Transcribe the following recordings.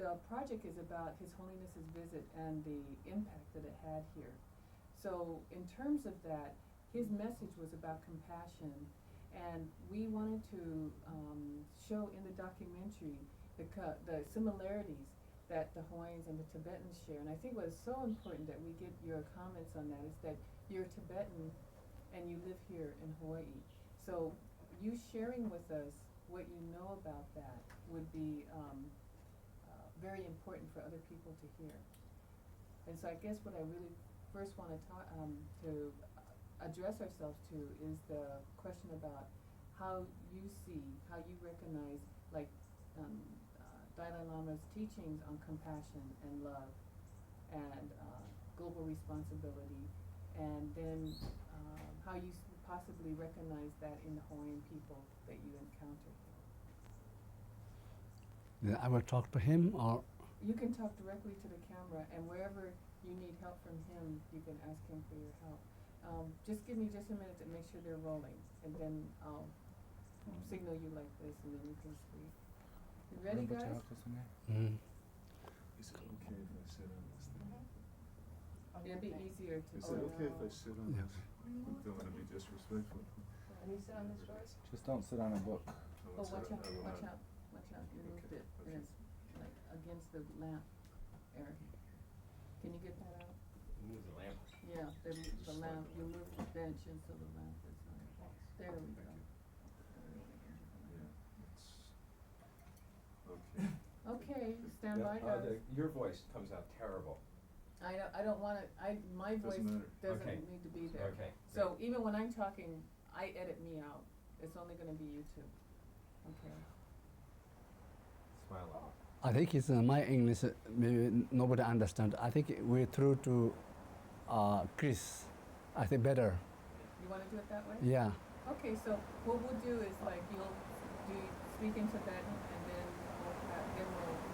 the project is about His Holiness's visit and the impact that it had here. So in terms of that, his message was about compassion, and we wanted to show in the documentary the similarities that the Hawaiians and the Tibetans share. And I think what's so important that we get your comments on that is that you're Tibetan and you live here in Hawaii. So you sharing with us what you know about that would be very important for other people to hear. And so I guess what I really first want to address ourselves to is the question about how you see, how you recognize, like Dalai Lama's teachings on compassion and love and global responsibility, and then how you possibly recognize that in the Hawaiian people that you encounter. Then I will talk to him, or you can talk directly to the camera, and wherever you need help from him, you can ask him for your help. Just give me just a minute to make sure they're rolling, and then I'll signal you like this, and then you can speak. You ready, guys? Is it okay if I sit on this thing? It'd be easier to. Is it okay if I sit on this? I don't want to be disrespectful. Can you sit on this, George? Just don't sit on a book. Oh, watch out, watch out, watch out. You moved it, and it's like against the lamp, Eric. Can you get that out? Move the lamp. Yeah, the lamp. You moved the bench, and so the lamp is on. There we go. Yeah, it's okay. Okay, stand by, guys. Your voice comes out terrible. I don't want to. My voice doesn't Okay. need to be there. Okay. So even when I'm talking, I edit me out. It's only going to be you two. Okay. Smile up. I think it's my English, maybe nobody understands. I think we're through to Chris. I think better. You want to do it that way? Yeah. Okay, so what we'll do is like you'll speak in Tibetan, and then we'll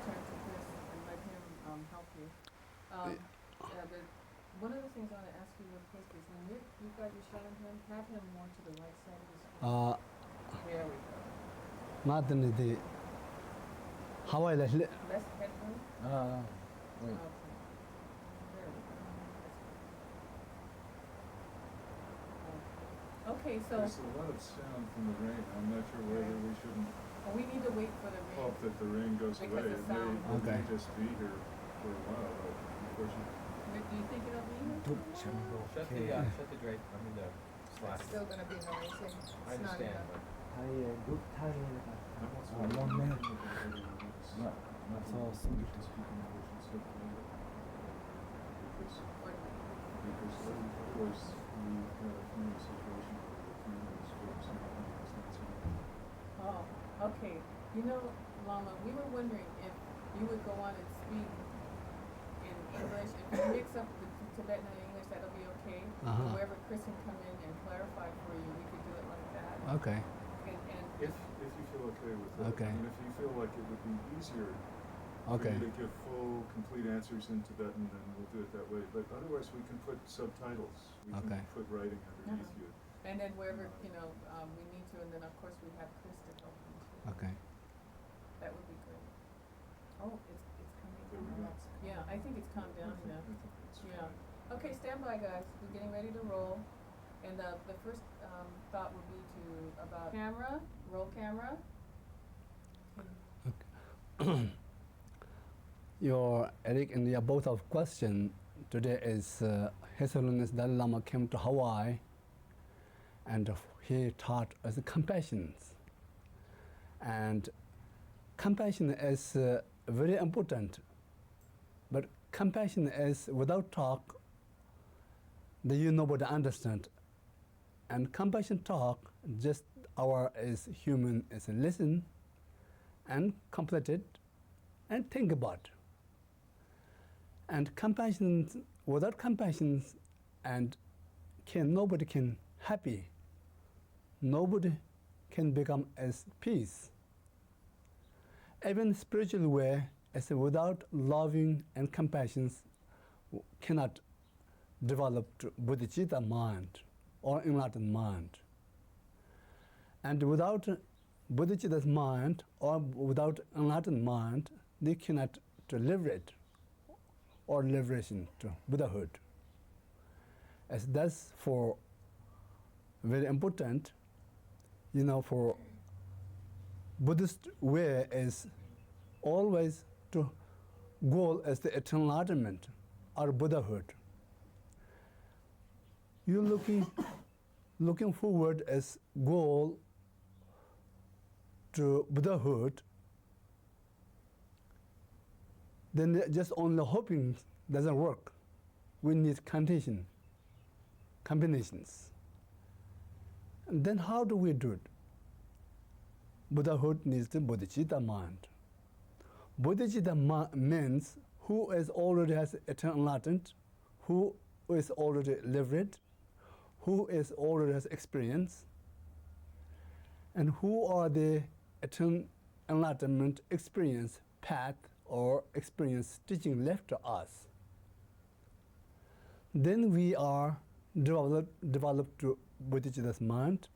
turn to Chris and let him help you. One of the things I want to ask you real quick is when you've got your shot on him, have him more to the right side of the screen. There we go. Not the how I let Less headroom? Wait. Okay. There we go. Okay, so There's a lot of sound from the rain. I'm not sure whether we shouldn't we need to wait for the rain. hope that the rain goes Because away. the It sound. may Okay. just be here for a while, but unfortunately. Do you think it'll be here? Shut the drape. I mean the slack. It's still going to be noisy. It's I understand. not enough. 1 minute. That's all. Because otherwise we have a family situation where the family is focusing on it's not so much. Oh, okay. You know, Lama, we were wondering if you would go on and speak in English. If you mix up the Tibetan and English, that'll be okay. Wherever Chris can come in and clarify for you, we could do it like that. Okay. And If you feel okay with that. Okay. I mean, if you feel like it would be easier Okay. for you to give full, complete answers in Tibetan, then we'll do it that way. But otherwise, we can put subtitles. We Okay. can put writing underneath you. and then wherever, we need to, and then of course we have Chris to help you too. Okay. That would be great. Oh, it's coming There we down. go. Yeah, I think it's calmed down I think now. it's Yeah. fine. Okay, stand by, guys. We're getting ready to roll. And the first thought would be about camera, roll camera. Your Eric and your both of question today is His Holiness Dalai Lama came to Hawaii, and he taught us compassion. And compassion is very important, but compassion is without talk, then nobody understand. And compassion talk, just our as human is listen and complete it and think about. And compassion, without compassion, and nobody can happy. Nobody can become as peace. Even spiritual way, as without loving and compassion, cannot develop bodhicitta mind or enlightened mind. And without bodhicitta's mind or without enlightened mind, they cannot to liberate or liberation to Buddhahood. As that's for very important, for Buddhist way is always to goal as the eternal enlightenment or Buddhahood. You're looking forward as goal to Buddhahood, then just only hoping doesn't work. We need combinations. And then how do we do it? Buddhahood needs the bodhicitta mind. Bodhicitta means who is already has eternal enlightenment, who is already liberated, who is already has experience, and who are the eternal enlightenment experience path or experience teaching left to us. Then we are developed to bodhicitta's mind.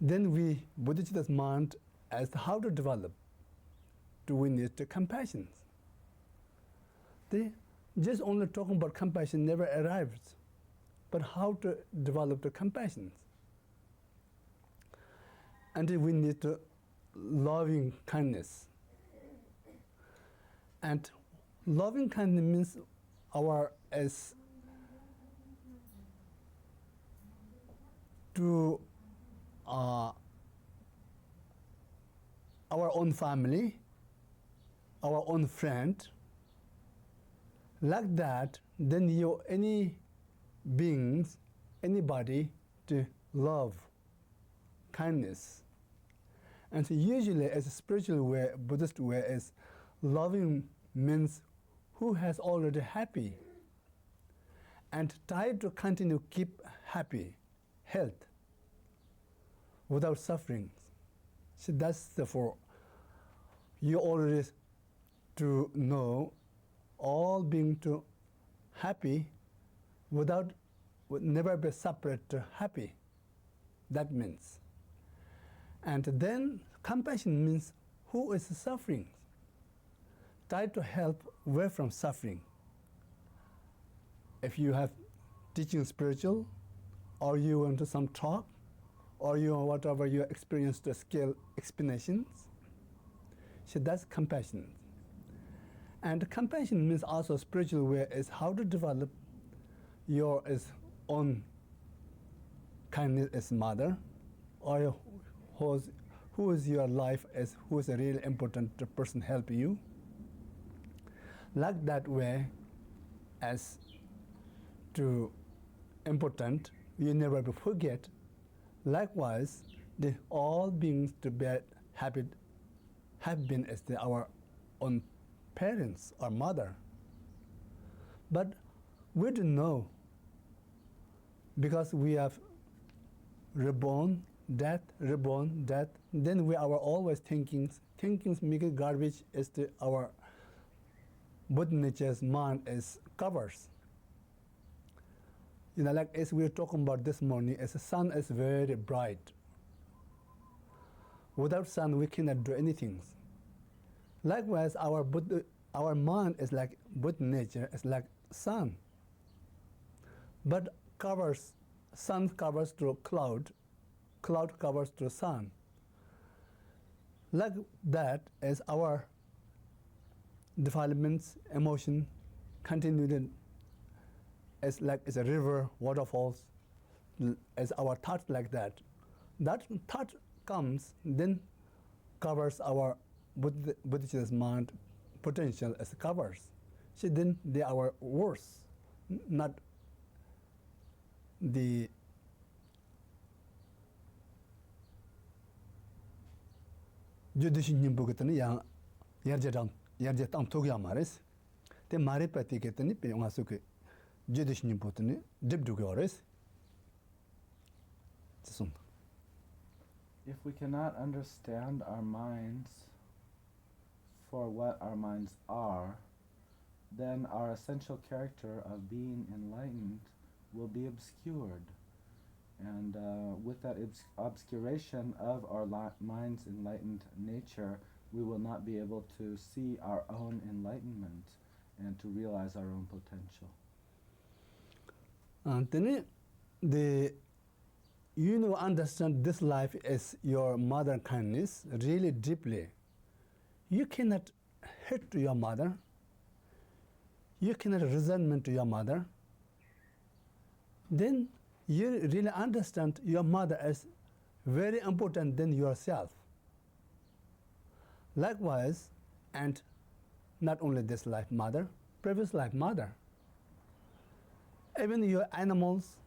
Then bodhicitta's mind as how to develop. Do we need the compassion? They just only talking about compassion never arrives. But how to develop the compassion? And we need to loving kindness. And loving kindness means to our own family, our own friend, like that, then any beings, anybody to love, kindness. And so usually as a spiritual way, Buddhist way is loving means who has already happy and try to continue keep happy, health, without suffering. So that's therefore you already to know all being to happy would never be separate to happy. That means. And then compassion means who is suffering. Try to help away from suffering. If you have teaching spiritual, or you want to some talk, or you whatever you experience the skill explanations, so that's compassion. And compassion means also spiritual way is how to develop your own kindness as mother, or who is your life as who is a really important person help you. Like that way, as to important, you never forget. Likewise, all beings to be happy have been as our own parents or mother. But we don't know because we have reborn, death, then we are always thinkings make it garbage as our Buddha nature's mind is covers. Like as we were talking about this morning, as the sun is very bright. Without sun, we cannot do anything. Likewise, our mind is like Buddha nature, is like sun. But sun covers through cloud covers through sun. Like that, as our developments, emotion, continued as a river, waterfalls, as our thought like that. That thought comes, then covers our Buddhist mind potential as covers. So then they are worse, not the judicial bukatani yang yarjatang togya maris. Te mare pati ketani pe ngasuke judicial butani dibdugores. If we cannot understand our minds for what our minds are, then our essential character of being enlightened will be obscured. And with that obscuration of our mind's enlightened nature, we will not be able to see our own enlightenment and to realize our own potential. Then you understand this life as your mother kindness really deeply. You cannot hate your mother. You cannot resentment to your mother. Then you really understand your mother as very important than yourself. Likewise, and not only this life mother, previous life mother. Even your animals,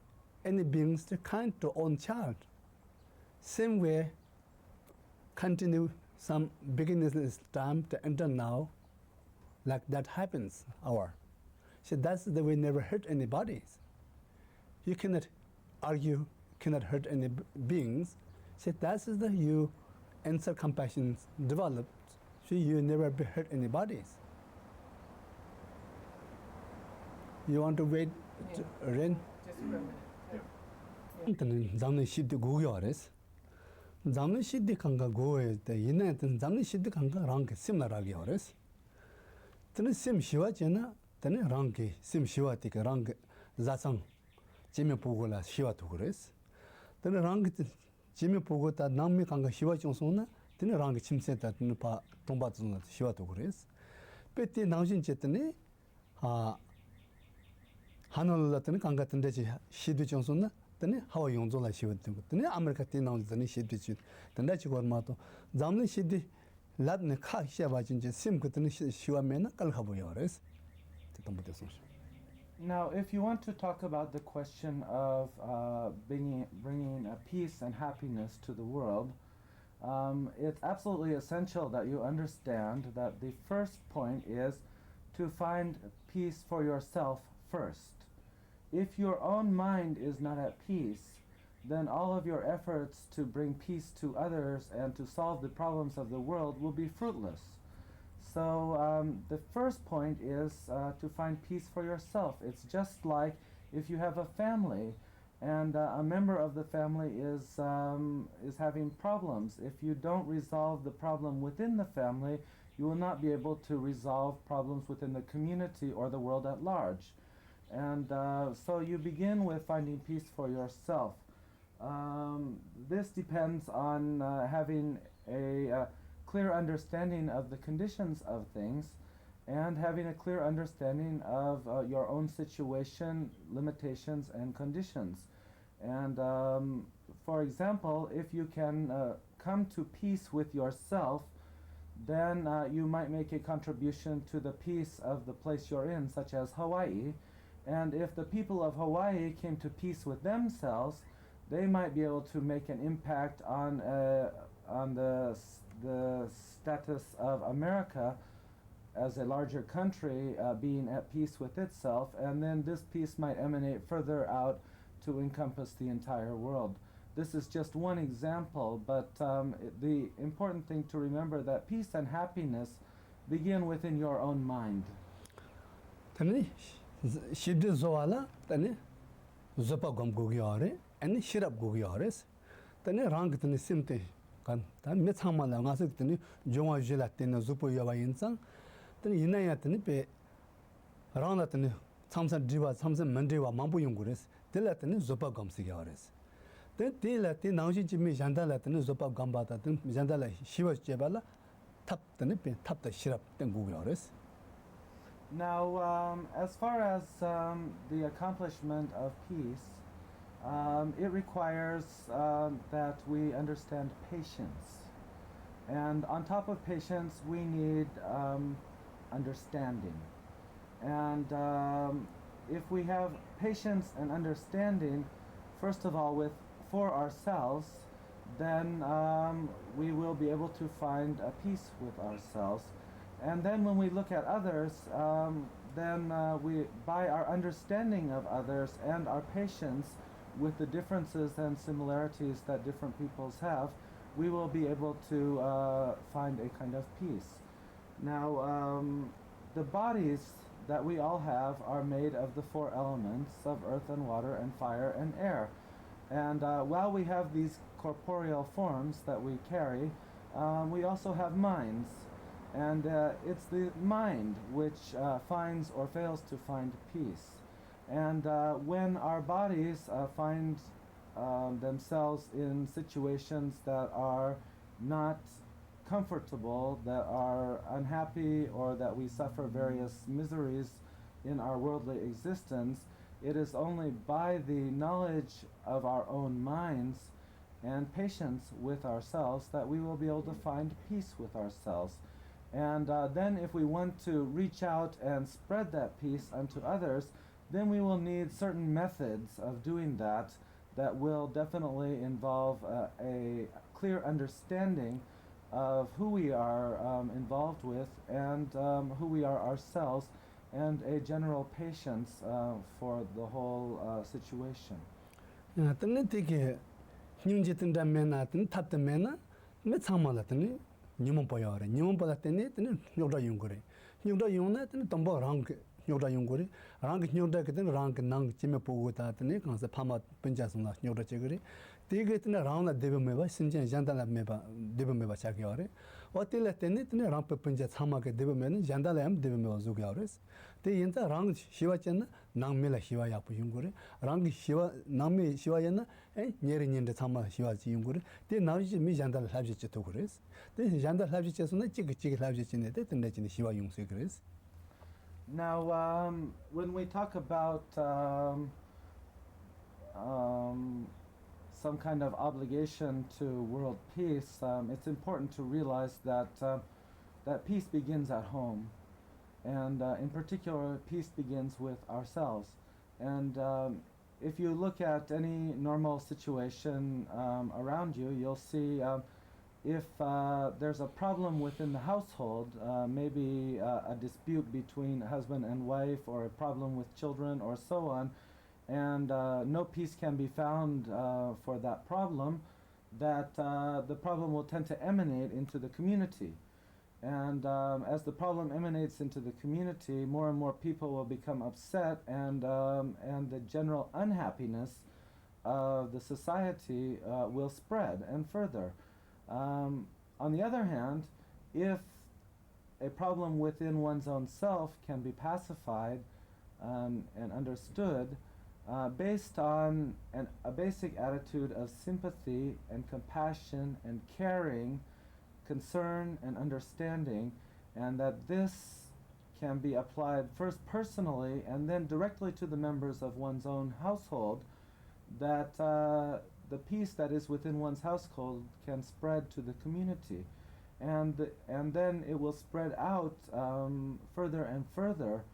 any beings, they're kind to own child. Same way, continue some beginningless time to enter now, like that happens, So that's the way never hurt anybody. You cannot argue, cannot hurt any beings. So that's the you answer compassion developed. So you never be hurt anybody. You want to wait, Ren? Just for a minute. Yeah. 잠는 시드 고요레스. 잠는 시드 강가 고에 때 이내는 잠는 시드 강가 랑게 심라라기 오레스. tene sim shiwa chena tene rangi sim shiwa tika rangi zasang jime pogo la shiwa togores tene rangi jime pogo ta nammi kanga shiwa chongsona tene rangi chimse ta tene pa tomba tsuna shiwa togores peti nangshin chetene hanol la tene kanga tende chi shidu chongsona tene hawa yongzo la shiwa tene amerika ti nang tene shidu chi tende chi gor ma to zamne shidu ladne kha shiwa jinje sim ko tene shiwa mena kal khabo yores te tombo de sonsh. Now, if you want to talk about the question of bringing peace and happiness to the world, it's absolutely essential that you understand that the first point is to find peace for yourself first. If your own mind is not at peace, then all of your efforts to bring peace to others and to solve the problems of the world will be fruitless. So the first point is to find peace for yourself. It's just like if you have a family and a member of the family is having problems. If you don't resolve the problem within the family, you will not be able to resolve problems within the community or the world at large. And so you begin with finding peace for yourself. This depends on having a clear understanding of the conditions of things and having a clear understanding of your own situation, limitations, and conditions. And for example, if you can come to peace with yourself, then you might make a contribution to the peace of the place you're in, such as Hawaii. And if the people of Hawaii came to peace with themselves, they might be able to make an impact on the status of America as a larger country being at peace with itself, and then this peace might emanate further out to encompass the entire world. This is just one example, but the important thing to remember that peace and happiness begin within your own mind. Tani shidde zoala tani zopa gom gogyare and shirap gogyores tani rang tani simte kan tan metsama la ngasik tani jonga jela tani zopo yawa insang tani inaya tani pe rang tani samsa diwa samsa mandewa mambu yungures tela tani zopa gom sigyares then tela tani nangji jimi jandala tani zopa gamba ta tani jandala shiwa jebala tap tani pe tap ta shirap tani gogyores. Now, as far as the accomplishment of peace, it requires that we understand patience. And on top of patience, we need understanding. And if we have patience and understanding, first of all, for ourselves, then we will be able to find a peace with ourselves. And then when we look at others, then we, by our understanding of others and our patience with the differences and similarities that different peoples have, we will be able to find a kind of peace. Now, the bodies that we all have are made of the four elements of earth and water and fire and air. And while we have these corporeal forms that we carry, we also have minds. And it's the mind which finds or fails to find peace. And when our bodies find themselves in situations that are not comfortable, that are unhappy, or that we suffer various miseries in our worldly existence, it is only by the knowledge of our own minds and patience with ourselves that we will be able to find peace with ourselves. And then if we want to reach out and spread that peace unto others, then we will need certain methods of doing that that will definitely involve a clear understanding of who we are involved with and who we are ourselves, and a general patience for the whole situation. Nyumon poyore, nyumon pola tene, nyogda yungore. Nyogda yungna, tombo rang nyogda yungore. Rang nyogda keten rang nang chime pogo ta tene, kansa pama penjasuna nyogda chegore. Tige tene rang la debe meba, sinjen jandala meba, debe meba chagyore. Otile tene, rang penja sama ke debe mena, jandala yam debe meba zugyores. Te yenta rang shiva chena, nang mela shiva yapu yungore. Rang shiva, nang me shiva yana, nyeri nyende sama shiva chi yungore. Te nauji mi jandala labji chitogores. Now, when we talk about some kind of obligation to world peace, it's important to realize that that peace begins at home, and in particular, peace begins with ourselves. And if you look at any normal situation around you, you'll see. If there's a problem within the household, maybe a dispute between husband and wife, or a problem with children, or so on, and no peace can be found for that problem, that the problem will tend to emanate into the community. And as the problem emanates into the community, more and more people will become upset, and the general unhappiness of the society will spread and further. On the other hand, if a problem within one's own self can be pacified and understood based on a basic attitude of sympathy and compassion and caring, concern and understanding, and that this can be applied first personally and then directly to the members of one's own household, that the peace that is within one's household can spread to the community, and then it will spread out further and further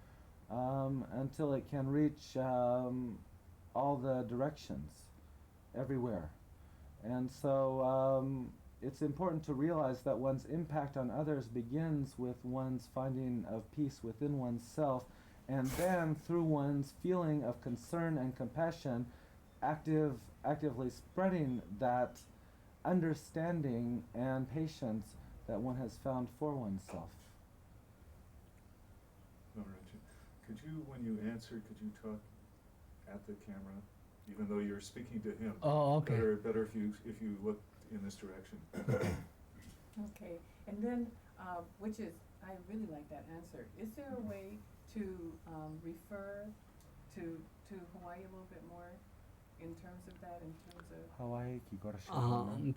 until it can reach all the directions everywhere. And so it's important to realize that one's impact on others begins with one's finding of peace within oneself, and then through one's feeling of concern and compassion, actively spreading that understanding and patience that one has found for oneself. LamaRinchen, could you, when you answer, could you talk at the camera, even though you're speaking to him? Oh, okay. Better if you look in this direction. Okay, and then, which is, I really like that answer. Is there a way to refer to Hawaii a little bit more in terms of that, in terms of Hawaii 기거라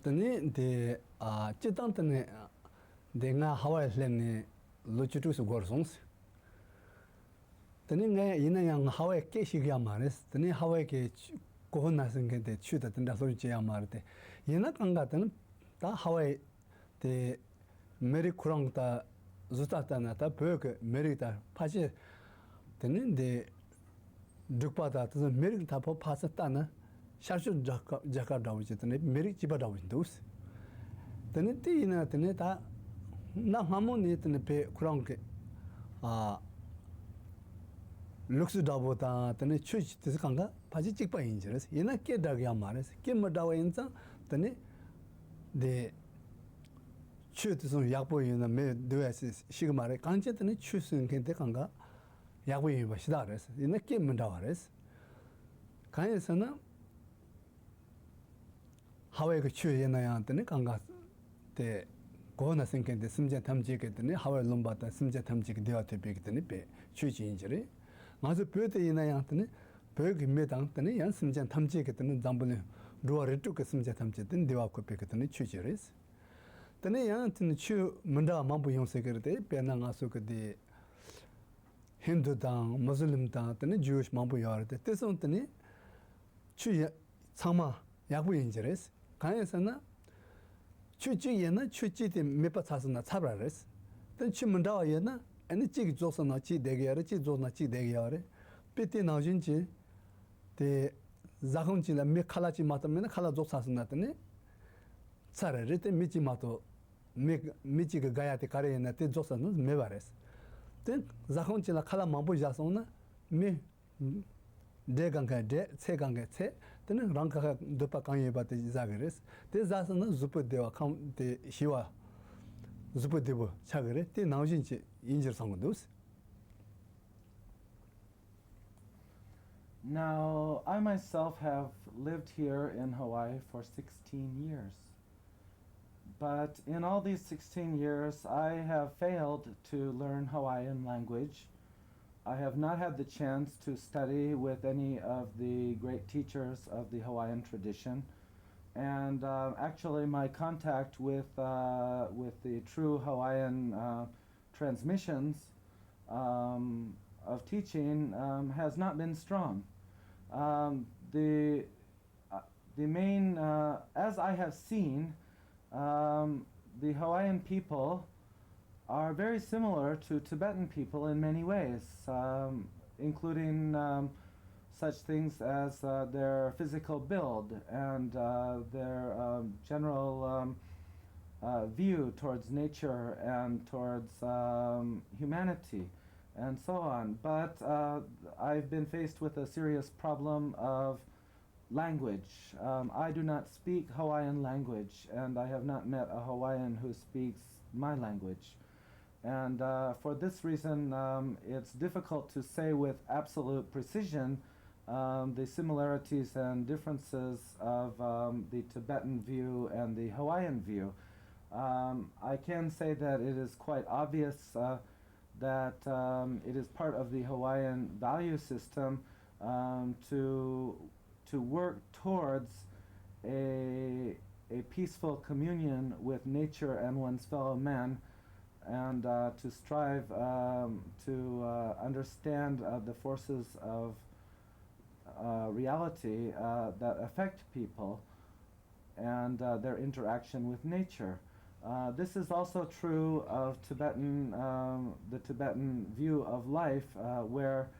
tene de chitang tene de nga Hawaii lene lochitu su gorsons. Tene nga ina yang Hawaii ke shigya mares, tene Hawaii ke kohon nasen ke de chuta tene so che amarte. Ina kanga tene ta Hawaii de meri kurang ta zuta ta na ta pöke meri ta paje tene de dukpa ta meri ta po pasa ta na 샤슈 자카 다우지 tene meri chiba da우지 dos tene tina tene ta na hamoni tene pe kurangke luksu daubota tene chuch tiskanga paji chikpa injres ina ke dagya mares ke madawa insa tene de chu tisun yakbo ina me does shigmare kanche tene chusun kente kanga yakbo ina shidares ina ke madawares kanesana 하와이 그 추에 나야한테는 강가 때 고나 생긴데 심제 탐지겠더니 하월 롬바다 심제 탐지게 되어তে 비겠더니 배 취지인지리 맞아 뼈대 이나양더니 벽이 매당더니 양 심제 탐지겠더니 잠불 루어를 쭉 심제 탐지든 되어고 비겠더니 취지리스 तने यहाँ तने छु मंडा मांबु यों से करते पेना गासो कदे हिंदू दां मुस्लिम दां तने ज्यूश मांबु यारते तेसों तने छु छामा यागु इंजरेस कायसना छु येना छु चिते मेपा छासना छाब्रारेस तने छु मंडा येना एने चिग जोसना ची देगे यारे ची जोना ची देगे यारे पेते नाजिनची ते जाखुनचिला मे खालाची मातमेना खाला जोसासना तने 차라리 때 미치마도 미치가 가야테 가래나 때 조선은 메바레스 때 자혼치나 칼라 마부 자송나 미 대강가 대 세강가 세 때는 랑카가 도파 강에 바테 자그레스 때 자선은 주포데와 카운테 시와 주포데보 차그레 때 나오진지 인지를 상관도스. Now, I myself have lived here in Hawaii for 16 years. But in all these 16 years, I have failed to learn Hawaiian language. I have not had the chance to study with any of the great teachers of the Hawaiian tradition. And actually, my contact with the true Hawaiian transmissions of teaching has not been strong. The main, as I have seen, the Hawaiian people are very similar to Tibetan people in many ways, including such things as their physical build and their general view towards nature and towards humanity and so on. But I've been faced with a serious problem of language. I do not speak Hawaiian language, and I have not met a Hawaiian who speaks my language. And for this reason, it's difficult to say with absolute precision the similarities and differences of the Tibetan view and the Hawaiian view. I can say that it is quite obvious that it is part of the Hawaiian value system to work towards a peaceful communion with nature and one's fellow man, and to strive to understand the forces of reality that affect people and their interaction with nature. This is also true of the Tibetan view of life, where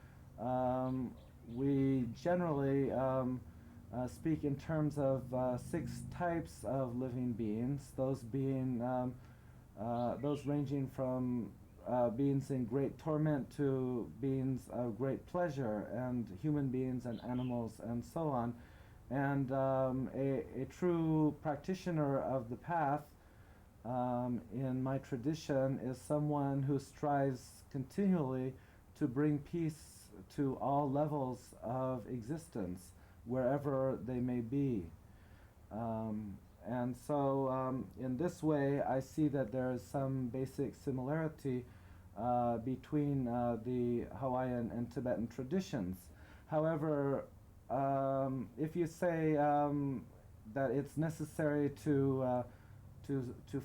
we generally speak in terms of 6 types of living beings, those ranging from beings in great torment to beings of great pleasure, and human beings and animals and so on. And a true practitioner of the path in my tradition is someone who strives continually to bring peace to all levels of existence, wherever they may be. And so in this way, I see that there is some basic similarity between the Hawaiian and Tibetan traditions. However, if you say that it's necessary to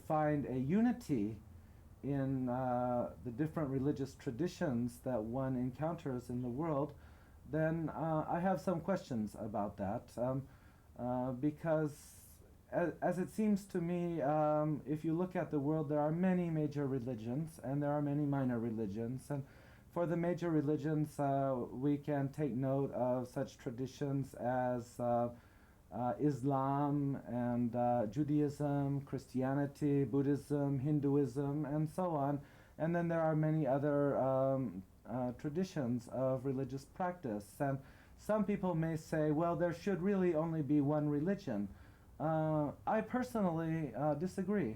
find a unity in the different religious traditions that one encounters in the world, then I have some questions about that, because as it seems to me, if you look at the world, there are many major religions and there are many minor religions. And for the major religions, we can take note of such traditions as Islam and Judaism, Christianity, Buddhism, Hinduism, and so on. And then there are many other traditions of religious practice. And some people may say, well, there should really only be one religion. I personally disagree.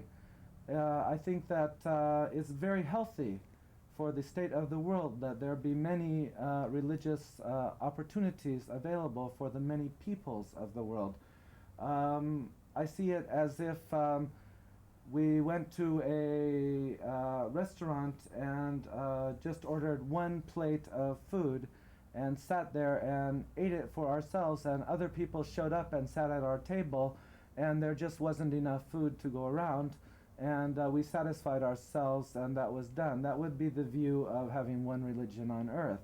I think that it's very healthy for the state of the world that there be many religious opportunities available for the many peoples of the world. I see it as if we went to a restaurant and just ordered one plate of food and sat there and ate it for ourselves, and other people showed up and sat at our table, and there just wasn't enough food to go around, and we satisfied ourselves, and that was done. That would be the view of having one religion on earth.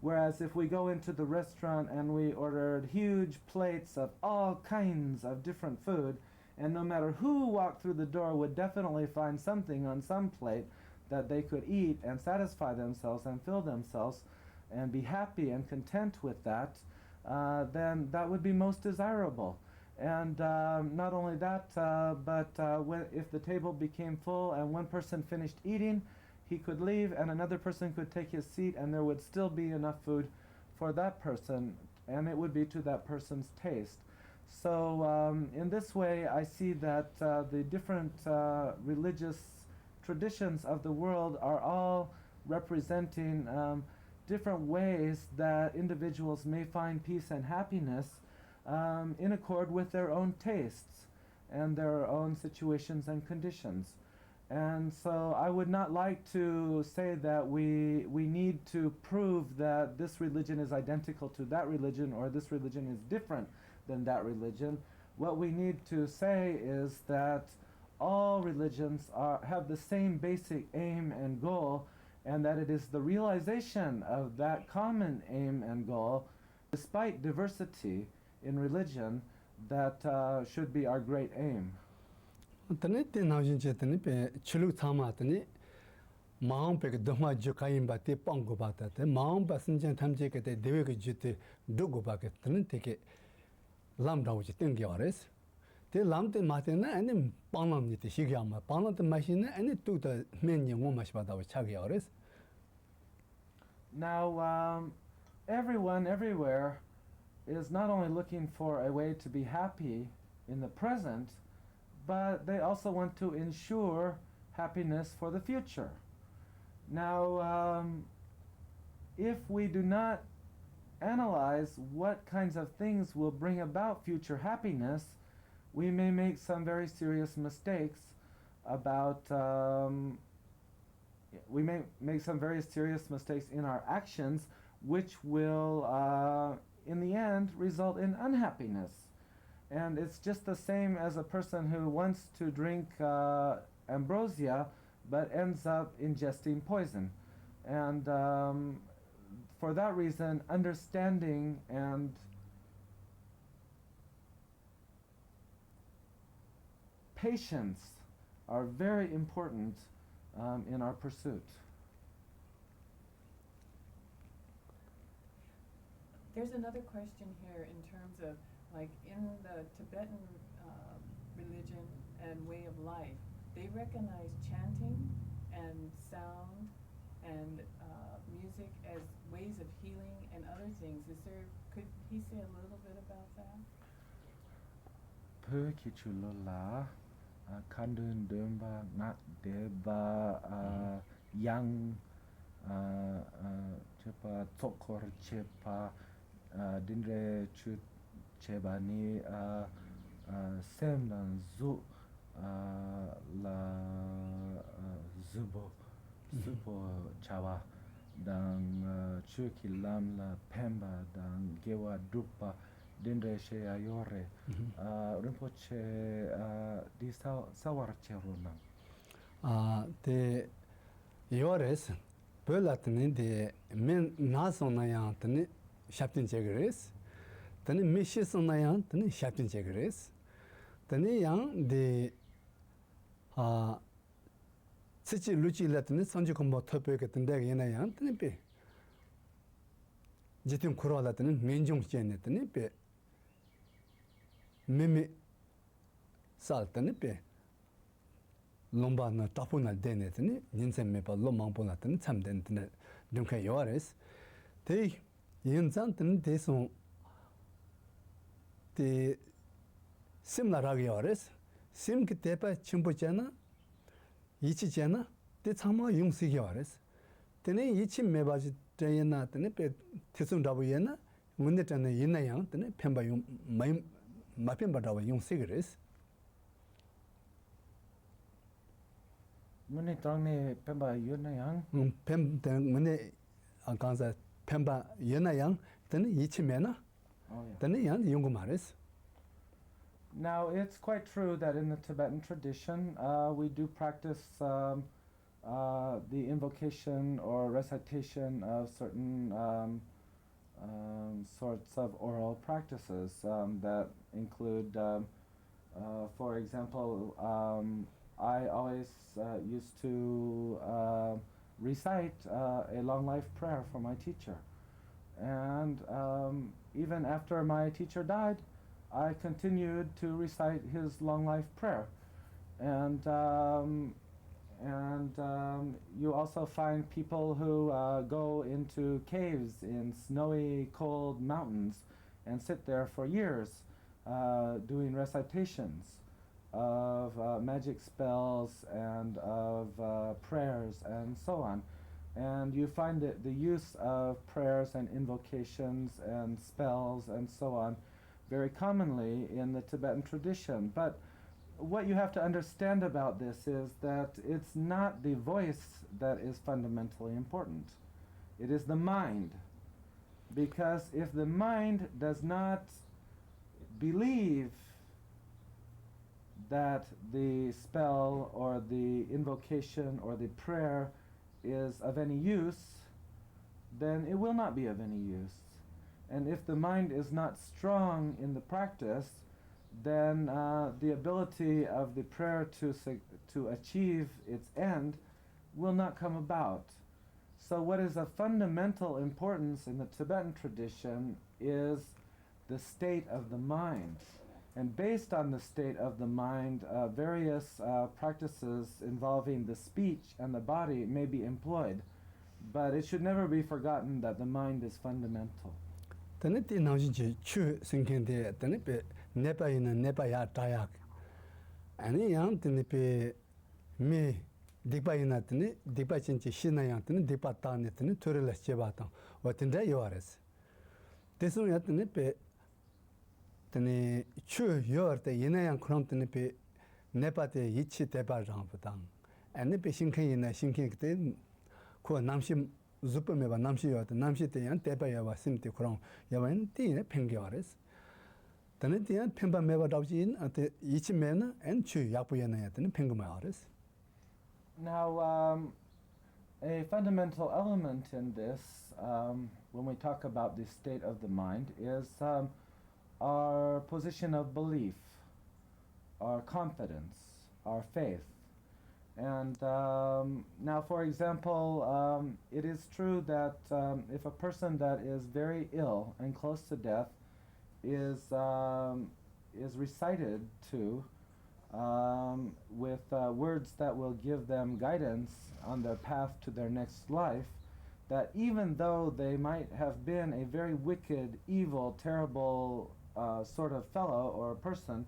Whereas if we go into the restaurant and we ordered huge plates of all kinds of different food, and no matter who walked through the door would definitely find something on some plate that they could eat and satisfy themselves and fill themselves and be happy and content with that, then that would be most desirable. And not only that, but if the table became full and one person finished eating, he could leave and another person could take his seat, and there would still be enough food for that person, and it would be to that person's taste. So in this way, I see that the different religious traditions of the world are all representing different ways that individuals may find peace and happiness in accord with their own tastes and their own situations and conditions. And so I would not like to say that we need to prove that this religion is identical to that religion or this religion is different than that religion. What we need to say is that all religions have the same basic aim and goal, and that it is the realization of that common aim and goal, despite diversity in religion, that should be our great aim. Tani te naujin che tani pe chuluk thama tani maang pe dhamma jukayin ba te pang ba ta te maang ba sinjan thamje ke te dewe ke jute dugu ba ke tani te ke lam dawo je teng gyares te lam te ma te na ani panglam ni te shigya ma panglam te ma shi na ani tu ta men ni ngom ma shi ba dawo cha gyares. Now everyone everywhere is not only looking for a way to be happy in the present, but they also want to ensure happiness for the future. Now, if we do not analyze what kinds of things will bring about future happiness, we may make some very serious mistakes about, we may make some very serious mistakes in our actions, which will, in the end, result in unhappiness. And it's just the same as a person who wants to drink ambrosia but ends up ingesting poison. And for that reason, understanding and patience are very important in our pursuit. There's another question here in terms of, like, in the Tibetan religion and way of life, they recognize chanting and sound and music as ways of healing and other things. Could he say a little bit about that? Pö kichulola kandun dumba ngat deba yang chepa tsokor chepa dinre chut chebani semdan zu la zubo chawa dang chuki lam la pemba dang gewa drupa dinre she ayore rinpoche di sawar cheruna te yores pelatni de men nasona yang tni shaptin chegres tani mishisona yang tni shaptin chegres tani yang de Sichi luchi latni sanju kombo tope ke tende yana yang tani pe jitin kuro latni menjung chene tani pe mimi sal tani pe lomba na tapu na dene tani ninsen me pa lomangpo na tani chamden tani dunka yoares te yinzan tani te son te sim la ragi yoares sim ki tepa chimpo chena 이치 제나 때 참마 용식이 와레스 때네 이치 메바지 때나 때네 베 티숨 잡으이나 문데 때네 있나요 때네 펜바 용 마이 마펜바 잡아 용식이레스 Muni Tongni Pemba Yunayang. 펜 때문에 아간사 펜바 연나양 때는 이치면나 Oh, yeah. 때는 양 연구 말했어. Now, it's quite true that in the Tibetan tradition, we do practice the invocation or recitation of certain sorts of oral practices that include, for example, I always used to recite a long life prayer for my teacher. And even after my teacher died, I continued to recite his long life prayer. And you also find people who go into caves in snowy, cold mountains and sit there for years doing recitations of magic spells and of prayers and so on. And you find that the use of prayers and invocations and spells and so on very commonly in the Tibetan tradition. But what you have to understand about this is that it's not the voice that is fundamentally important. It is the mind. Because if the mind does not believe that the spell or the invocation or the prayer is of any use, then it will not be of any use. And if the mind is not strong in the practice, then the ability of the prayer to achieve its end will not come about. So what is of fundamental importance in the Tibetan tradition is the state of the mind. And based on the state of the mind, various practices involving the speech and the body may be employed. But it should never be forgotten that the mind is fundamental. 때는 때 나오지 추 생긴데 때는 배 네바이는 네바야 다약 아니 양 때는 배미 디바이나 때는 디바친지 신나양 때는 디바타네 때는 토르를 제바타 어떤데 요아레스 대소야 때는 배 때는 추 요어때 이나양 그런 때는 배 네바데 이치 대바랑보다 아니 배 신경이나 신경 그때 그 남심 zupamewa namshi yote namshi te yan tepa yawa simti kurang yawan ti ne pengge wares tane ti yan pemba mewa dawji in ate ichi mena en chu yakpu yana ya tane pengge ma wares. Now, a fundamental element in this, when we talk about the state of the mind, is our position of belief, our confidence, our faith. And now, for example, it is true that if a person that is very ill and close to death is recited to with words that will give them guidance on their path to their next life, that even though they might have been a very wicked, evil, terrible sort of fellow or person,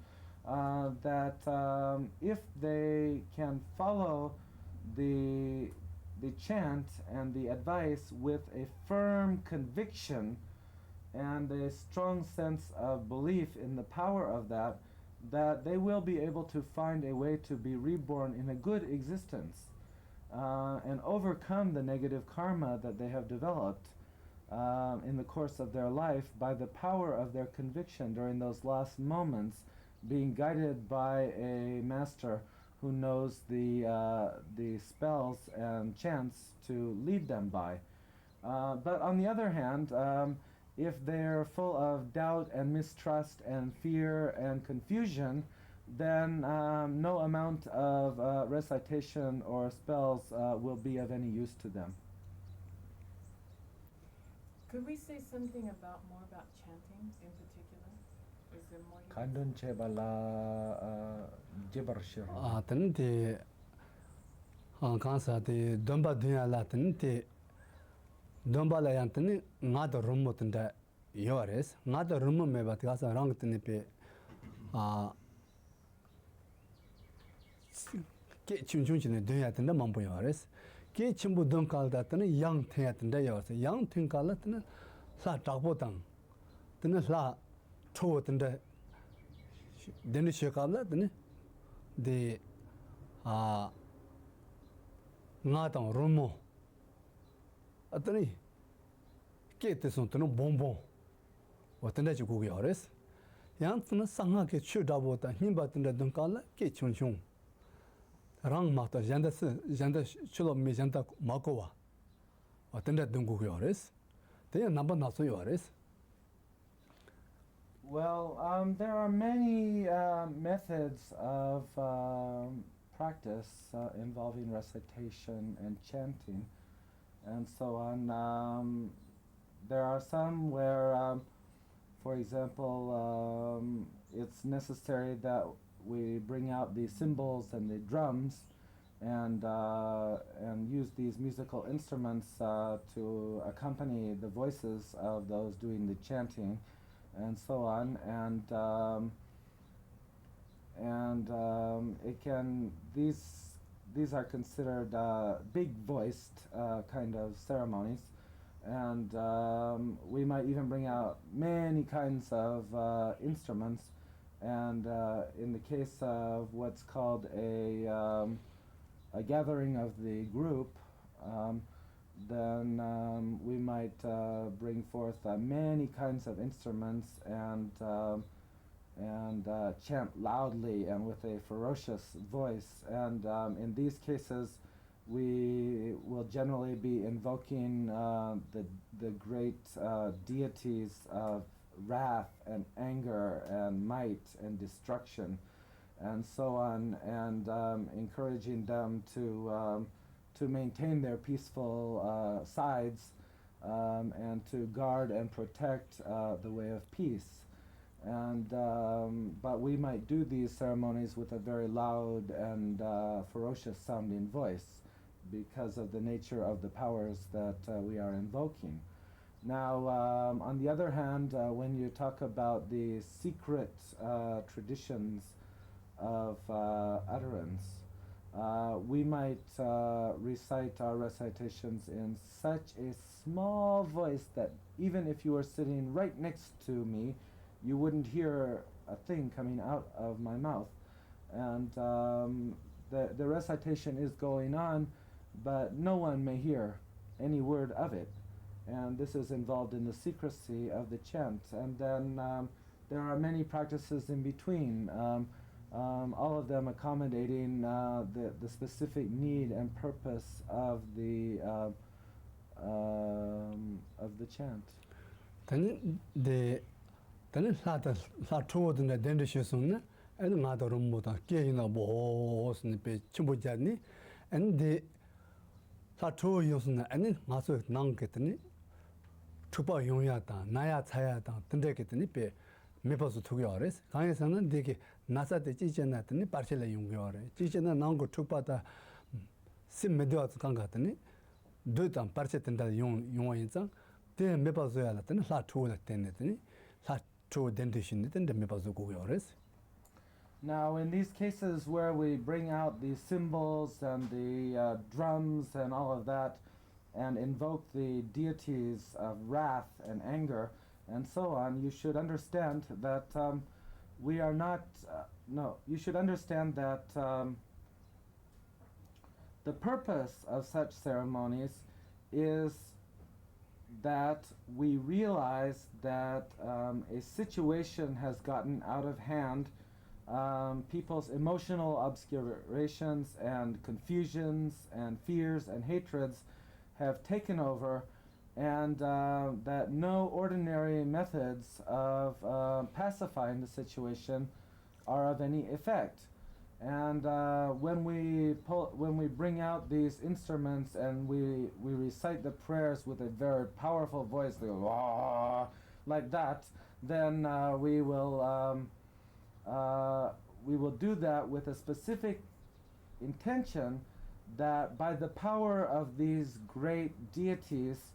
that if they can follow the chant and the advice with a firm conviction and a strong sense of belief in the power of that they will be able to find a way to be reborn in a good existence and overcome the negative karma that they have developed in the course of their life by the power of their conviction during those last moments, being guided by a master who knows the spells and chants to lead them by. But on the other hand, if they're full of doubt and mistrust and fear and confusion, then no amount of recitation or spells will be of any use to them. Could we say something more about chanting in particular? Is there more you can Kandun chebala jibarshir. tante kansa de domba dunya la tante domba la yan tane nga da rummo tanda yores nga da rummo me ba kasa rang tane pe ke chunchun chine dunya tanda mambo yores ke chimbu don kal da tane yang thya tanda yores yang thing kal tane sa dagbo dang tane la tho tanda den she kal tane de nga tang romo atani ke te son tano bonbon watanda ji gu yores yang tana sanga ke chu da bo ta himba tanda dong kala ke chung chung rang ma ta janda chulo me janda ma ko wa watanda dong gu yores te namba na so yores. Well, there are many methods of practice involving recitation and chanting and so on. There are some where, for example, it's necessary that we bring out the cymbals and the drums and use these musical instruments to accompany the voices of those doing the chanting and so on, it can these are considered big voiced kind of ceremonies, and we might even bring out many kinds of instruments, and in the case of what's called a gathering of the group, then we might bring forth many kinds of instruments and chant loudly and with a ferocious voice. And in these cases, we will generally be invoking the great deities of wrath and anger and might and destruction and so on, and encouraging them to maintain their peaceful sides and to guard and protect the way of peace. And but we might do these ceremonies with a very loud and ferocious sounding voice because of the nature of the powers that we are invoking. Now, on the other hand, when you talk about the secret traditions of utterance, we might recite our recitations in such a small voice that even if you were sitting right next to me, you wouldn't hear a thing coming out of my mouth. And the recitation is going on, but no one may hear any word of it. And this is involved in the secrecy of the chant. And then there are many practices in between. All of them accommodating the specific need and purpose of the chant. Tani la chuo dina dendri shi sung na edi nga da rumbu ta kia ina bo suni pe chimbo jani edi la chuo yung sung na edi nga su nang ke tani chupa yung ya ta naya chaya ta tende ke tani pe mepa su tuki ores kanya sana diki nasa te chi chena tani parche la yung ya ore chi chena nang ko chupa ta sim medewa tsu kanga tani do tang parche tenda yung wa yin zang tena mepa su ya la tani la chuo la tenne tani la Now, in these cases where we bring out the cymbals and the drums and all of that, and invoke the deities of wrath and anger and so on, you should understand that we are not. You should understand that the purpose of such ceremonies is that we realize that a situation has gotten out of hand. People's emotional obscurations and confusions and fears and hatreds have taken over, and that no ordinary methods of pacifying the situation are of any effect. And when we bring out these instruments and we recite the prayers with a very powerful voice, like that, then we will do that with a specific intention that by the power of these great deities,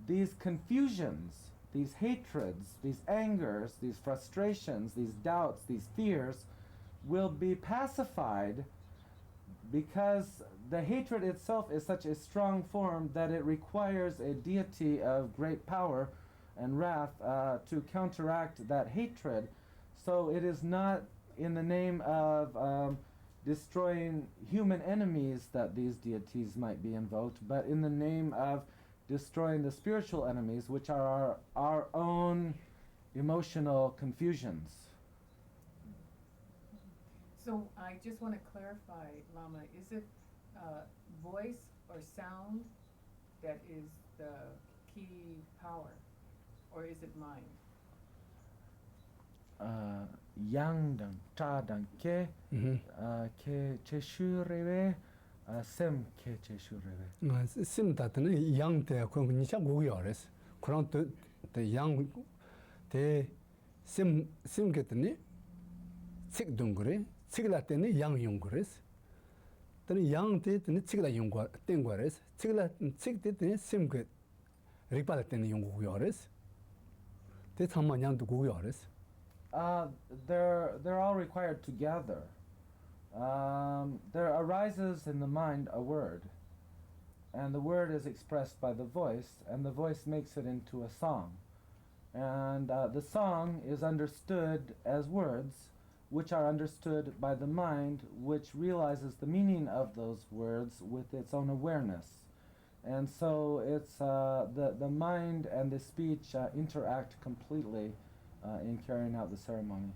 these confusions, these hatreds, these angers, these frustrations, these doubts, these fears will be pacified, because the hatred itself is such a strong form that it requires a deity of great power and wrath to counteract that hatred. So it is not in the name of destroying human enemies that these deities might be invoked, but in the name of destroying the spiritual enemies, which are our own emotional confusions. So I just want to clarify, Lama, is it voice or sound that is the key power, or is it mind? Yang dang, cha dang ke, ke che shu rewe, sem ke che shu rewe. sim 다트는 양대 그 니차 고요레스 그런 양 대 sim 게더니 책 동그래 책라 때는 양 용거레스 때는 양 때는 책라 용거 땡거레스 책 때는 sim 그 리파다 때는 용고요레스 대 참만 양도 고요레스 They're all required together. There arises in the mind a word, and the word is expressed by the voice, and the voice makes it into a song. And the song is understood as words, which are understood by the mind, which realizes the meaning of those words with its own awareness. And so it's the mind and the speech interact completely in carrying out the ceremony.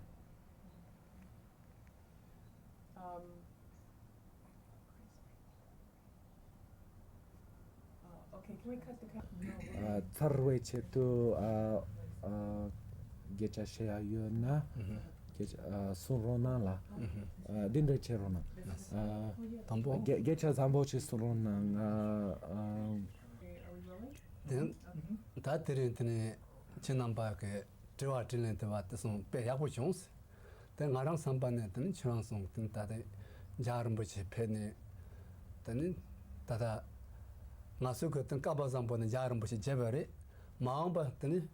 Okay, can we cut the no. Tarwe che tu gecha shea yuna surona la dindre che rona 담보 gecha zambo che surona Okay, are we rolling? 된 다들이더니 지난바에 저와 들린데 왔던 배야고 종스 된 나랑 상반했더니 지랑송 된 다들 자른 버치 팬이 되는 다다 나서 그때 까바잠보는 자른 버치 제벌이 마음 봤더니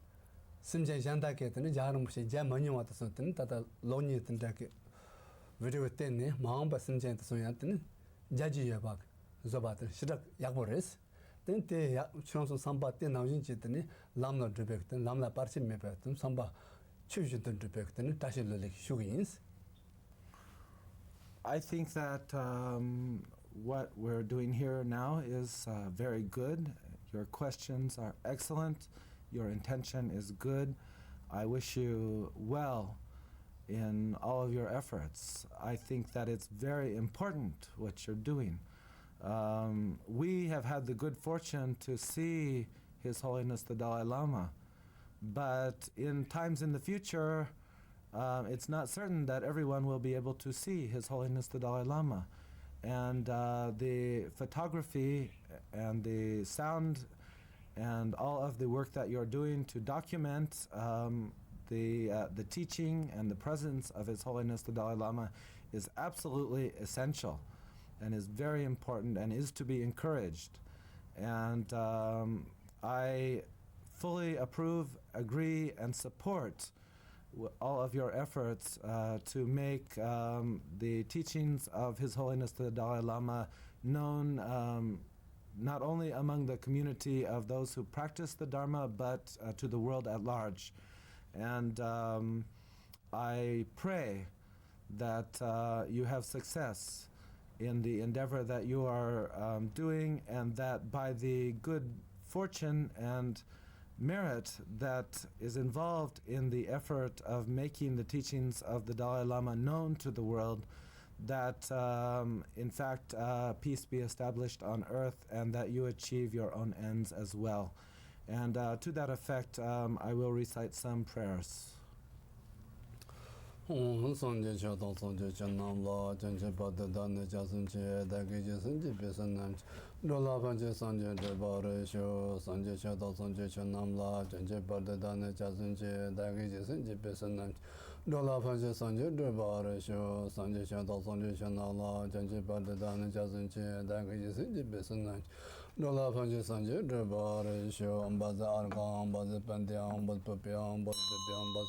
심제 잔다게더니 자른 버치 제 많이 왔던 된 다다 lon이 된다게 비디오 때네 마음 봤 심제한테 소리한테는 자지여 봐 저바들 시작 약보레스 때 추론선 삼바 때 나오진 짓더니 람나 드백든 람나 파르치 메베든 삼바 추주든 드백든 다시 르릭 슈긴스 I think that what we're doing here now is very good. Your questions are excellent. Your intention is good. I wish you well in all of your efforts. I think that it's very important what you're doing. We have had the good fortune to see His Holiness the Dalai Lama, but in times in the future, it's not certain that everyone will be able to see His Holiness the Dalai Lama. And the photography and the sound and all of the work that you're doing to document the teaching and the presence of His Holiness the Dalai Lama is absolutely essential and is very important and is to be encouraged. And I fully approve, agree, and support all of your efforts to make the teachings of His Holiness the Dalai Lama known not only among the community of those who practice the Dharma, but to the world at large. And I pray that you have success in the endeavor that you are doing, and that by the good fortune and merit that is involved in the effort of making the teachings of the Dalai Lama known to the world, that in fact peace be established on earth, and that you achieve your own ends as well. And to that effect, I will recite some prayers. sonje chodon sonje channam la chanje pad dan jasun che da ge jasun je besan dola banje sonje de bare sho sonje chodon sonje channam la chanje pad dan jasun che da ge jasun je besan dola banje sonje de bare sho sonje chodon sonje channam la chanje pad dan jasun che da ge jasun je besan dola banje sonje de bare sho ambaz arga ambaz pande ambaz pape ambaz de ambaz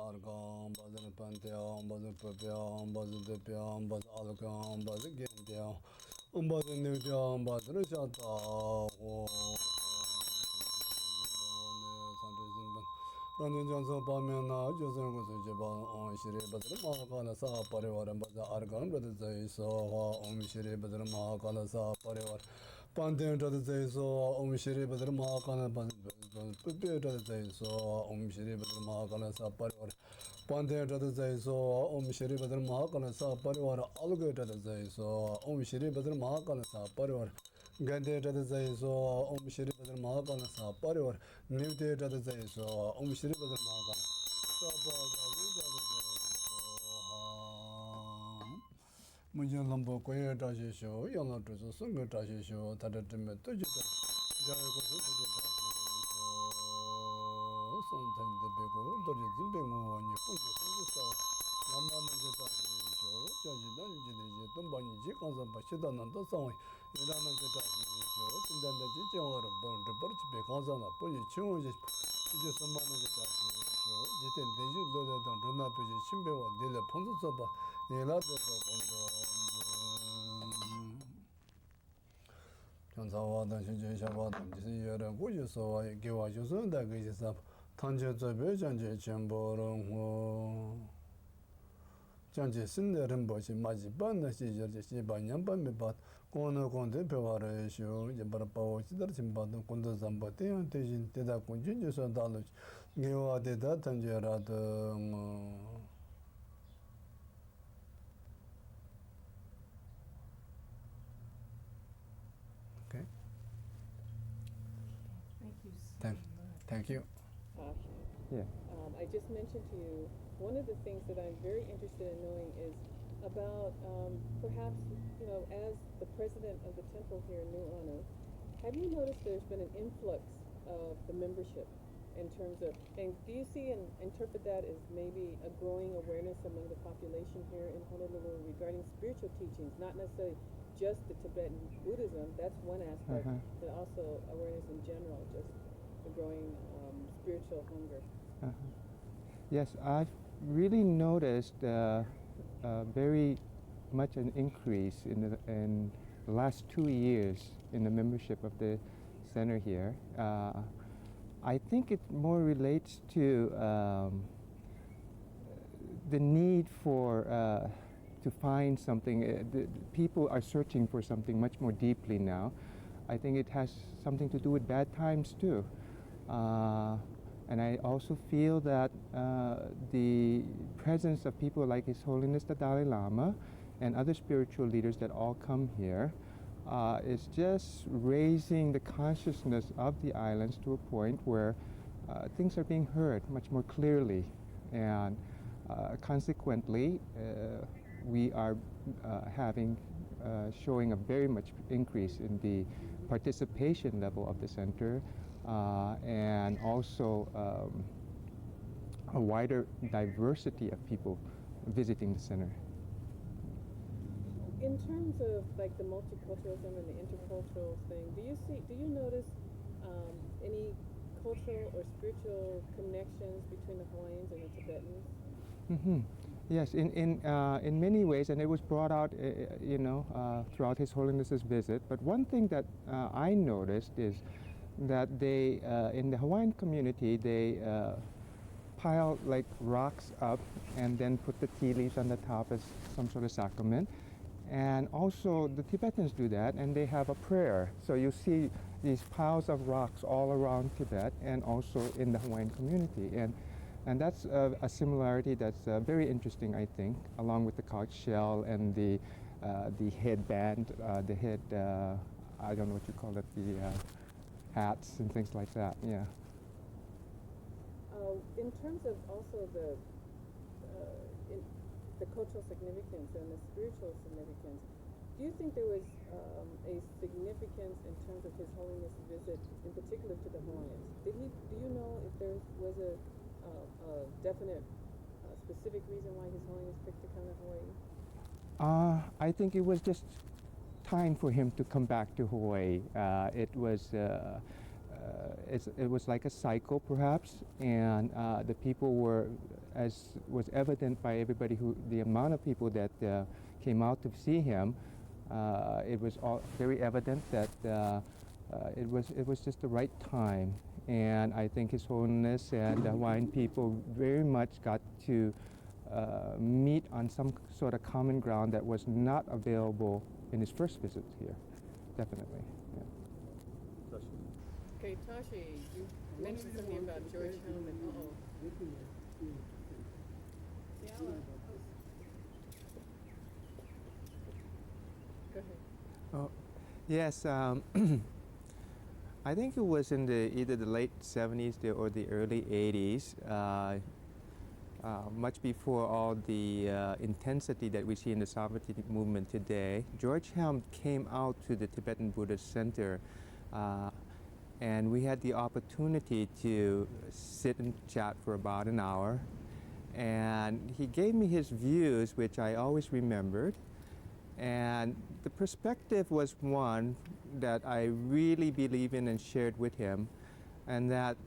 argam, bazan pantheon, bazan papion, bazan depion, bazan algam, bazan gendion, bazan nudion, bazan shata, Rani Johnson Pamena, Johnson was a Japan on Shiri, but the Mahakana Sa Parivar and Baza Argan, but the so Omishiri, but the Mahakana Sa Parivar. Pantheon to the say so Omishiri, but the Mahakana, but the to the say so Omishiri, but the Mahakana Sa Parivar. Pantheon to the say so Omishiri, but the Mahakana Sa Parivar, Algo to the say so Omishiri, but the Mahakana Sa Parivar. Gandhi to the say so Omishiri, but the Mahakana Sa Parivar. Nivde to the say so Omishiri, but the Mahakana. Munjan Lambo Koya Tashi Show, Yana to the Sunga Tashi Show, Tatatim Tujita, Jarico Tashi Show, sometimes the Bego, Dodging Bemo, and you put your finger. Lama Tashi Show, Judge Dungeon, Tumbani Jikons and Bashidan and the song, Yedana Tashi Show, and then the Jijan or burned the birch because on a pulley chungus, just some man Tashi Show, Jitin Deju Loda and Runa Chimbe or Dilla Ponsoba, the other. 전사와다 신제샤와다 지여런 고주소 개와 조선다 그지사 탄제저 배전제 전보롱호 전제 신내는 것이 마지 반나 시저제 시반년 반메 바 고노 konde peware sho je barpawo sidar simbadan konda zambate 대신 대다 군진제서 달로 개와 대다 탄제라도 Okay. Thank you so Thank- much. Thank you. Yeah. I just mentioned to you, one of the things that I'm very interested in knowing is about perhaps, as the president of the temple here in New Anu, have you noticed there's been an influx of the membership in terms of, and do you see and interpret that as maybe a growing awareness among the population here in Honolulu regarding spiritual teachings, not necessarily just the Tibetan Buddhism, that's one aspect, but also awareness in general, just the growing spiritual hunger. Yes, I've really noticed very much an increase in the last 2 years in the membership of the center here. I think it more relates to the need for to find something. The people are searching for something much more deeply now. I think it has something to do with bad times too. And I also feel that the presence of people like His Holiness the Dalai Lama and other spiritual leaders that all come here is just raising the consciousness of the islands to a point where things are being heard much more clearly. And consequently, we are showing a very much increase in the participation level of the center. And also a wider diversity of people visiting the center. In terms of like the multiculturalism and the intercultural thing, do you notice any cultural or spiritual connections between the Hawaiians and the Tibetans? Mm-hmm. Yes, in many ways, and it was brought out, throughout His Holiness's visit. But one thing that I noticed is that they, in the Hawaiian community, they pile like rocks up and then put the tea leaves on the top as some sort of sacrament. And also the Tibetans do that, and they have a prayer. So you see these piles of rocks all around Tibet and also in the Hawaiian community. And that's a similarity that's very interesting, I think, along with the conch shell and the headband, I don't know what you call it, the hats and things like that, yeah. In terms of also the cultural significance and the spiritual significance, do you think there was a significance in terms of His Holiness' visit, in particular to the Hawaiians? Do you know if there was a definite, specific reason why His Holiness picked to come to Hawaii? I think it was just time for him to come back to Hawaii. It was it was like a cycle perhaps, and the people were, as was evident by everybody the amount of people that came out to see him, it was all very evident that it was just the right time. And I think His Holiness and the Hawaiian people very much got to meet on some sort of common ground that was not available in his first visit here, definitely. Yeah. Okay, Tashi, you mentioned something about George Hillman. Go ahead. Oh, yes. I think it was in either the late 70s or the early 80s, much before all the intensity that we see in the sovereignty movement today. George Helm came out to the Tibetan Buddhist Center, and we had the opportunity to sit and chat for about an hour. And he gave me his views, which I always remembered. And the perspective was one that I really believe in and shared with him, and that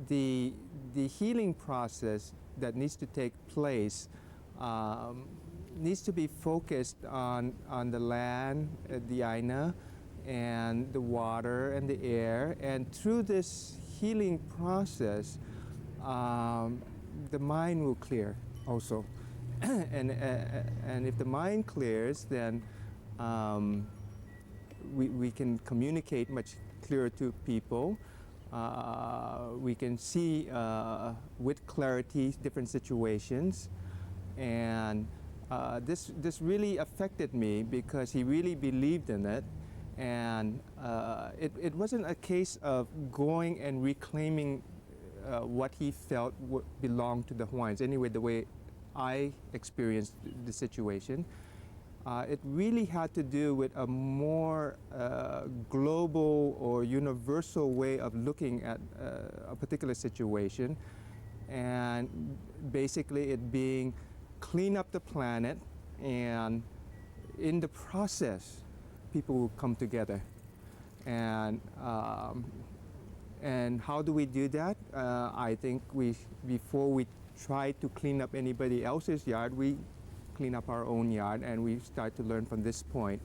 the healing process that needs to take place needs to be focused on the land, the aina, and the water and the air. And through this healing process, the mind will clear also. And if the mind clears, then we can communicate much clearer to people. We can see with clarity different situations. And this really affected me because he really believed in it. And it wasn't a case of going and reclaiming what he felt belonged to the Hawaiians. Anyway, the way I experienced the situation, it really had to do with a more global or universal way of looking at a particular situation, and basically it being clean up the planet, and in the process people will come together. And how do we do that? I think before we try to clean up anybody else's yard, we clean up our own yard, and we start to learn from this point.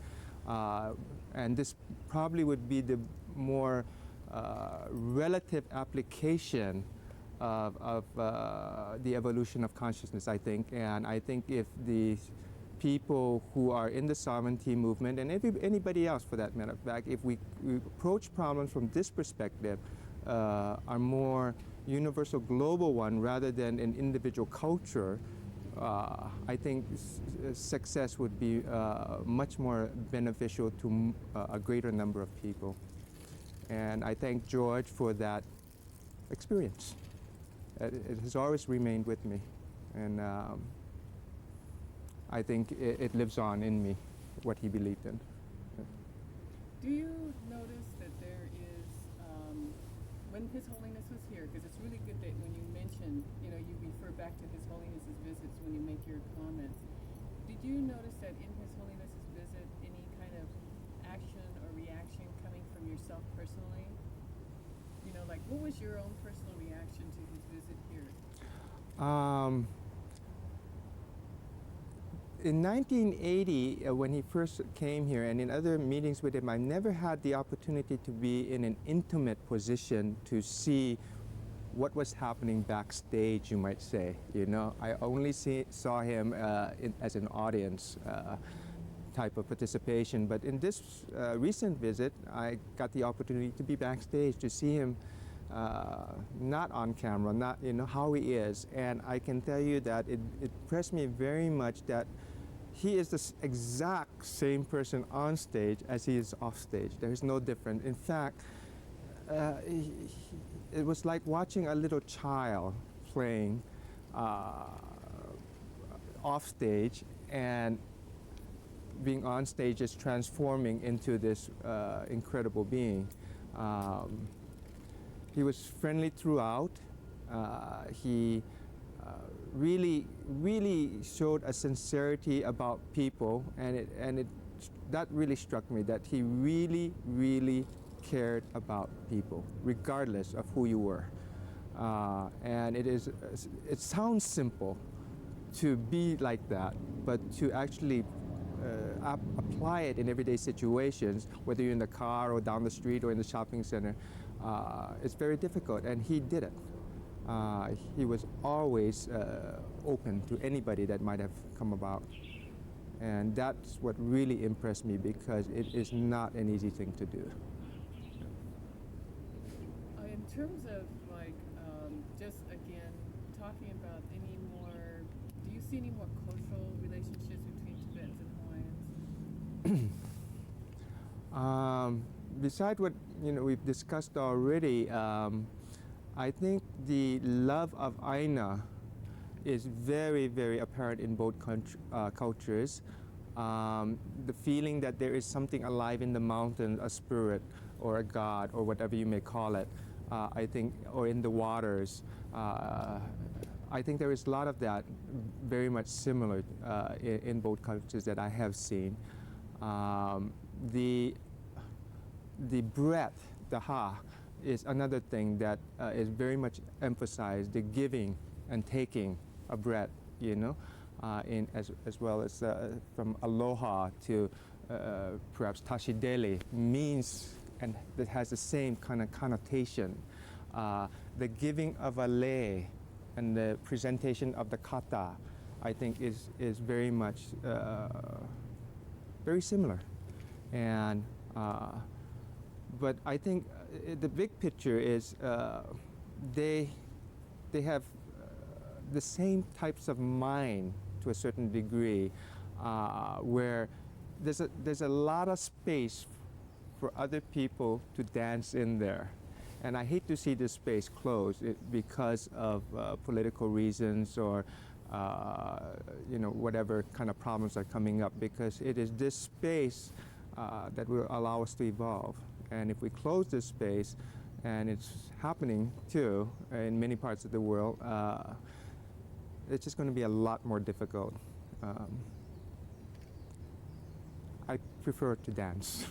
And this probably would be the more relative application of the evolution of consciousness, I think. And I think if the people who are in the sovereignty movement, and anybody else for that matter of fact, if we approach problems from this perspective, are more universal global one rather than an individual culture, I think success would be much more beneficial to a greater number of people. And I thank George for that experience. It has always remained with me, and I think it lives on in me, what he believed in. Do you notice that there is, when His Holiness was here, because it's really good that when you mention, you refer back to His Holiness's visits when you make your comments. Did you notice that in His Holiness's visit, any kind of action or reaction coming from yourself personally? Like what was your own personal reaction to his visit here? In 1980, when he first came here, and in other meetings with him, I never had the opportunity to be in an intimate position to see what was happening backstage, you might say. I only saw him as an audience type of participation. But in this recent visit, I got the opportunity to be backstage, to see him not on camera, not how he is. And I can tell you that it impressed me very much that he is the exact same person on stage as he is off stage. There's no difference. In fact, it was like watching a little child playing off stage, and being on stage is transforming into this incredible being. He was friendly throughout. He really showed a sincerity about people, and that really struck me, that he really cared about people, regardless of who you were. And it sounds simple to be like that, but to actually apply it in everyday situations, whether you're in the car or down the street or in the shopping center, it's very difficult, and he did it. He was always open to anybody that might have come about. And that's what really impressed me, because it is not an easy thing to do. In terms of like, just again, talking about any more, do you see any more cultural relationships between Tibetans and Hawaiians? Besides what we've discussed already, I think the love of Aina is very, very apparent in both cultures. The feeling that there is something alive in the mountain, a spirit or a god or whatever you may call it, I think, or in the waters. I think there is a lot of that very much similar in both cultures that I have seen. The breath, the ha, is another thing that is very much emphasized, the giving and taking a breath, as well as from aloha to perhaps tashidele, means, and that has the same kind of connotation. The giving of a lei and the presentation of the kata, I think is very much very similar. And but I think the big picture is they have the same types of mind to a certain degree, where there's a lot of space for other people to dance in there. And I hate to see this space closed because of political reasons or whatever kind of problems are coming up, because it is this space that will allow us to evolve. And if we close this space, and it's happening too in many parts of the world, it's just going to be a lot more difficult. I prefer to dance.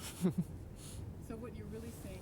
So what you're really saying